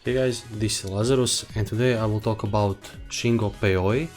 Hey guys, this is Lazarus and today I will talk about Shingo Aoi,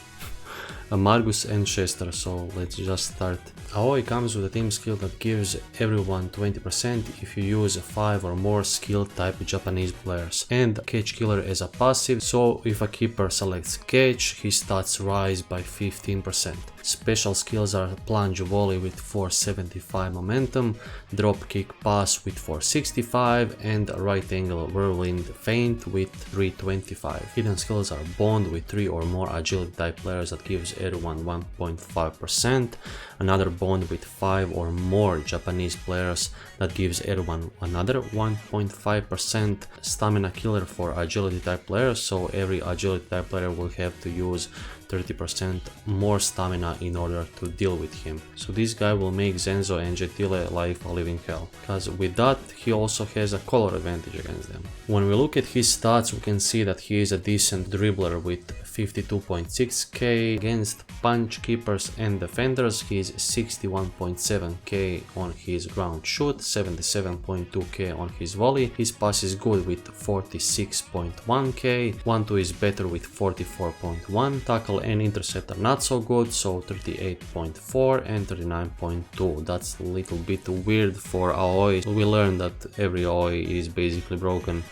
Margus and Schester, so let's just start. Aoi comes with a team skill that gives everyone 20% if you use 5 or more skill type Japanese players, and Catch Killer as a passive, so if a keeper selects Catch, his stats rise by 15%. Special skills are Plunge Volley with 475 momentum, Drop Kick Pass with 465 and Right Angle Whirlwind Feint with 325. Hidden skills are Bond with 3 or more agility type players that gives everyone 1.5%, another Bond with 5 or more Japanese players that gives everyone another 1.5%, Stamina Killer for agility type players, so every agility type player will have to use 30% more stamina in order to deal with him. So this guy will make Zenzo and Gentile life a living hell, because with that he also has a color advantage against them. When we look at his stats, we can see that he is a decent dribbler with 52.6k. Against punch keepers and defenders he is 61.7k on his ground shoot, 77.2k on his volley. His pass is good with 46.1k, 1-2 is better with 44.1, tackle and intercept are not so good, so 38.4 and 39.2. That's a little bit weird for Aoi. We learned that every Aoi is basically broken.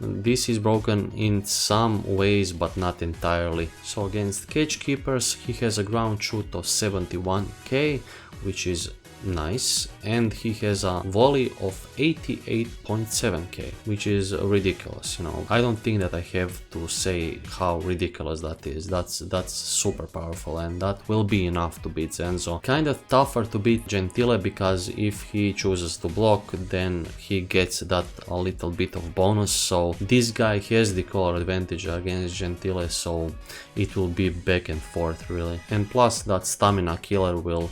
This is broken in some ways but not entirely. So against Catch Keepers he has a ground shoot of 71k, which is nice, and he has a volley of 88.7k, which is ridiculous. I don't think that I have to say how ridiculous that is. That's super powerful, and that will be enough to beat Zenzo. Kind of tougher to beat Gentile, because if he chooses to block, then he gets that a little bit of bonus. So this guy has the color advantage against Gentile, so it will be back and forth really. And plus that Stamina Killer will,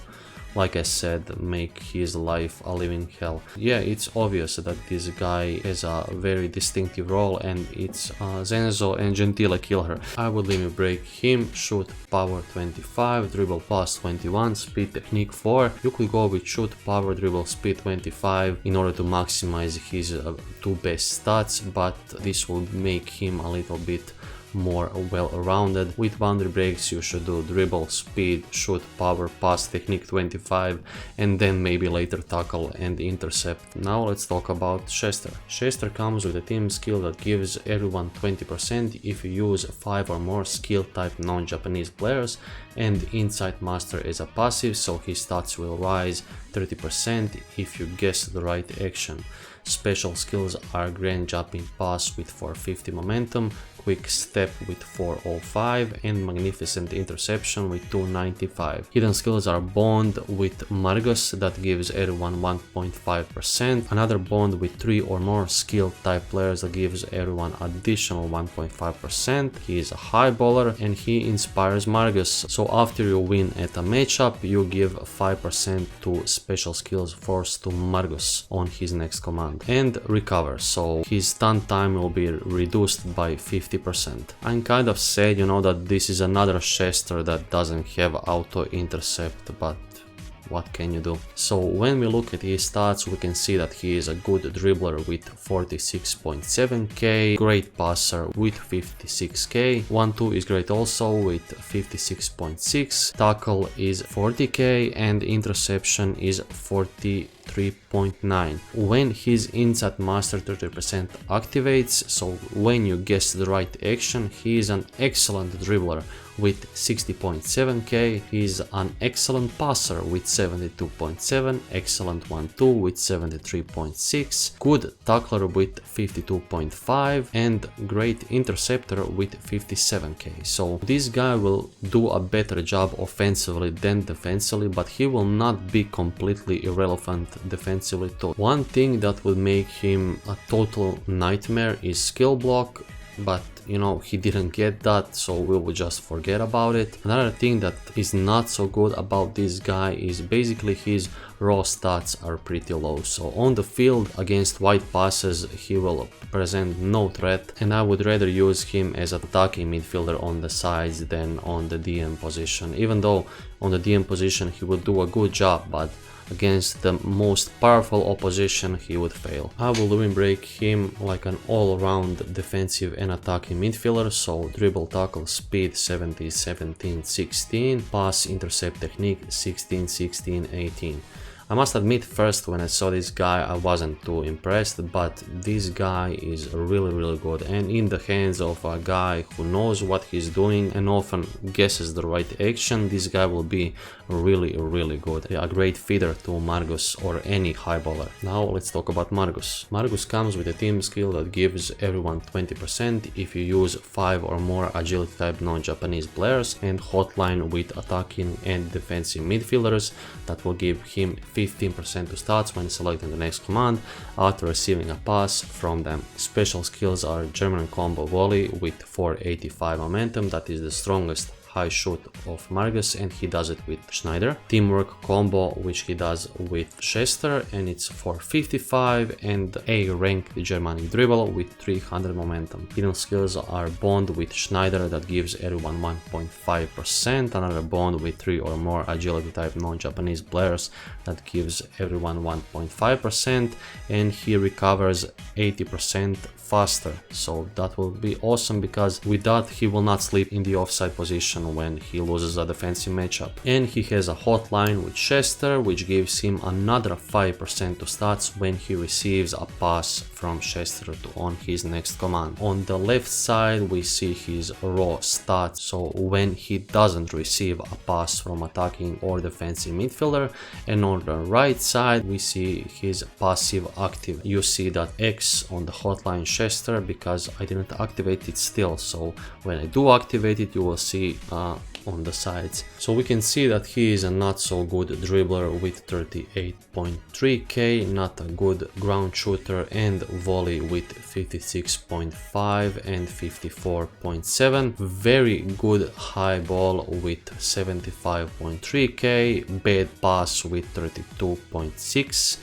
like I said, make his life a living hell. Yeah, it's obvious that this guy has a very distinctive role, and it's Zenzo and Gentile killer. I would limit break him, shoot power 25, dribble plus 21, speed technique 4. You could go with shoot, power, dribble, speed 25 in order to maximize his two best stats, but this will make him a little bit more well-rounded. With boundary breaks you should do dribble, speed, shoot, power, pass, technique 25, and then maybe later tackle and intercept. Now let's talk about Schester. Schester comes with a team skill that gives everyone 20% if you use 5 or more skill type non-Japanese players, and Insight Master is a passive, so his stats will rise 30% if you guess the right action. Special skills are Grand Jumping Pass with 450 momentum, Quick Step with 405 and Magnificent Interception with 295. Hidden skills are Bond with Margus that gives everyone 1.5%, another Bond with 3 or more skill type players that gives everyone additional 1.5%. He is a high baller and he inspires Margus, so after you win at a matchup you give 5% to special skills force to Margus on his next command, and recover, so his stun time will be reduced by 50%. I'm kind of sad, that this is another Schester that doesn't have auto intercept, but what can you do? So when we look at his stats, we can see that he is a good dribbler with 46.7k, great passer with 56k, 1-2 is great also with 56.6, tackle is 40k and interception is 43.9. When his Insight Master 30% activates, so when you guess the right action, he is an excellent dribbler with 60.7k, he is an excellent passer with 72.7, excellent 1-2 with 73.6, good tackler with 52.5 and great interceptor with 57k. So this guy will do a better job offensively than defensively, but he will not be completely irrelevant defensively too. One thing that will make him a total nightmare is skill block, but he didn't get that, so we will just forget about it. Another thing that is not so good about this guy is basically his raw stats are pretty low, so on the field against wide passes he will present no threat, and I would rather use him as an attacking midfielder on the sides than on the DM position, even though on the DM position he will do a good job, but against the most powerful opposition he would fail. I will limit break him like an all-around defensive and attacking midfielder, so dribble, tackle, speed 70, 17, 16, pass, intercept, technique 16, 16, 18. I must admit, first when I saw this guy I wasn't too impressed, but this guy is really good, and in the hands of a guy who knows what he's doing and often guesses the right action, this guy will be really good. A great feeder to Margus or any high baller. Now let's talk about Margus. Margus comes with a team skill that gives everyone 20% if you use 5 or more agility type non-Japanese players, and hotline with attacking and defensive midfielders that will give him 15% to stats when selecting the next command after receiving a pass from them. Special skills are German combo volley with 485 momentum, that is the strongest high shoot of Margus, and he does it with Schneider. Teamwork combo, which he does with Schester, and it's 455, and A ranked Germanic dribble with 300 momentum. Hidden skills are bond with Schneider that gives everyone 1.5%, another bond with 3 or more agility type non-Japanese players that gives everyone 1.5%, and he recovers 80% faster, so that will be awesome because with that he will not sleep in the offside position when he loses a defensive matchup. And he has a hotline with Schester, which gives him another 5% to stats when he receives a pass from Schester on his next command. On the left side we see his raw stats, so when he doesn't receive a pass from attacking or defensive midfielder, and on the right side we see his passive active. You see that X on the hotline Schester because I didn't activate it still, so when I do activate it you will see on the sides. So we can see that he is a not so good dribbler with 38.3k, not a good ground shooter, and volley with 56.5 and 54.7. Very good high ball with 75.3k, bad pass with 32.6.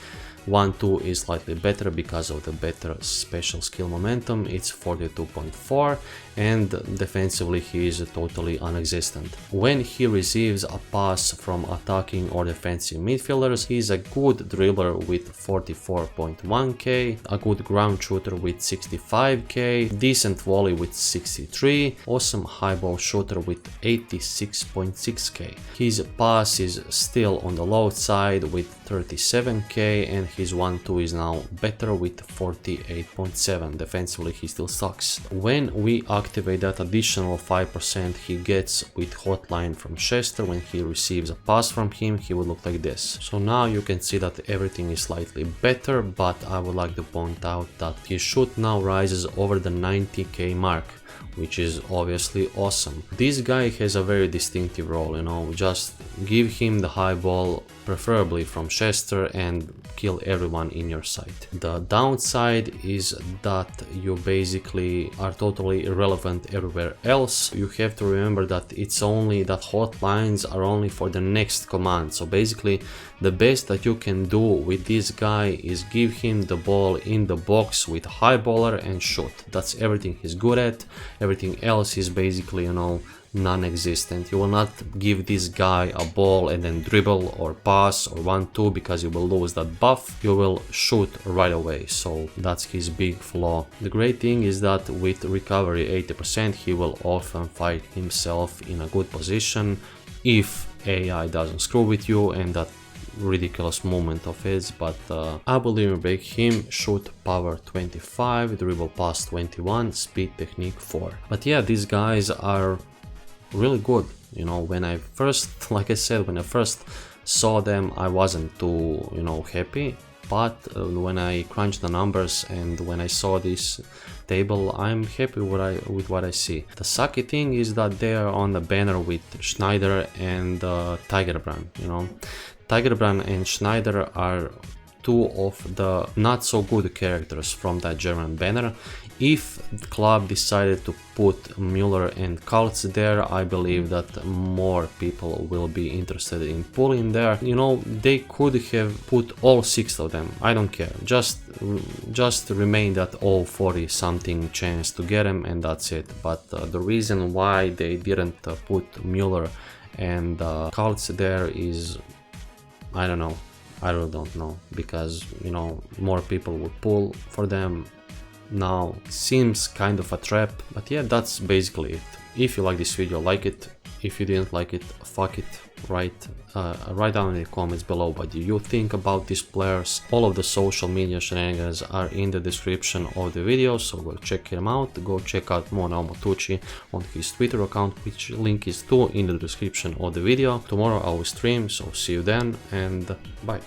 1-2 is slightly better because of the better special skill momentum, it's 42.4, and defensively he is totally non-existent. When he receives a pass from attacking or defensive midfielders, he is a good dribbler with 44.1k, a good ground shooter with 65k, decent volley with 63, awesome high ball shooter with 86.6k. His pass is still on the low side with 37k, and his 1-2 is now better with 48.7. Defensively he still sucks. When we activate that additional 5% he gets with hotline from Schester, when he receives a pass from him he would look like this. So now you can see that everything is slightly better, but I would like to point out that his shoot now rises over the 90k mark, which is obviously awesome. This guy has a very distinctive role, you know, just give him the high ball, preferably from Schester, and kill everyone in your sight. The downside is that you basically are totally irrelevant everywhere else. You have to remember that it's only that hotlines are only for the next command, so basically the best that you can do with this guy is give him the ball in the box with high baller and shoot. That's everything he's good at. Everything else is basically, you know, non-existent. You will not give this guy a ball and then dribble or pass or 1-2 because you will lose that buff. You will shoot right away, so that's his big flaw. The great thing is that with recovery 80% he will often fight himself in a good position if AI doesn't screw with you and that ridiculous movement of his, but I will even break him. Shoot power 25, dribble pass 21, speed technique 4. But yeah, these guys are really good. You know, when I first, like I said, when I first saw them I wasn't too, you know, happy, but when I crunched the numbers and when I saw this table I'm happy with what I see. The sucky thing is that they are on the banner with Schneider and Tigerbrand, you know. Tigerbrand and Schneider are two of the not so good characters from that German banner. If the club decided to put Müller and Kaltz there, I believe that more people will be interested in pulling there. You know, they could have put all 6 of them, I don't care, just remain that all 40 something chance to get them and that's it. But the reason why they didn't put Müller and Kaltz there is, I don't know, I really don't know, because, you know, more people would pull for them. Now seems kind of a trap, but yeah, that's basically it. If you like this video, like it. If you didn't like it, fuck it. Write down in the comments below what do you think about these players. All of the social media shenanigans are in the description of the video, so go check him out. Go check out Motucci on his Twitter account, which link is too in the description of the video. Tomorrow I will stream, so see you then, and bye.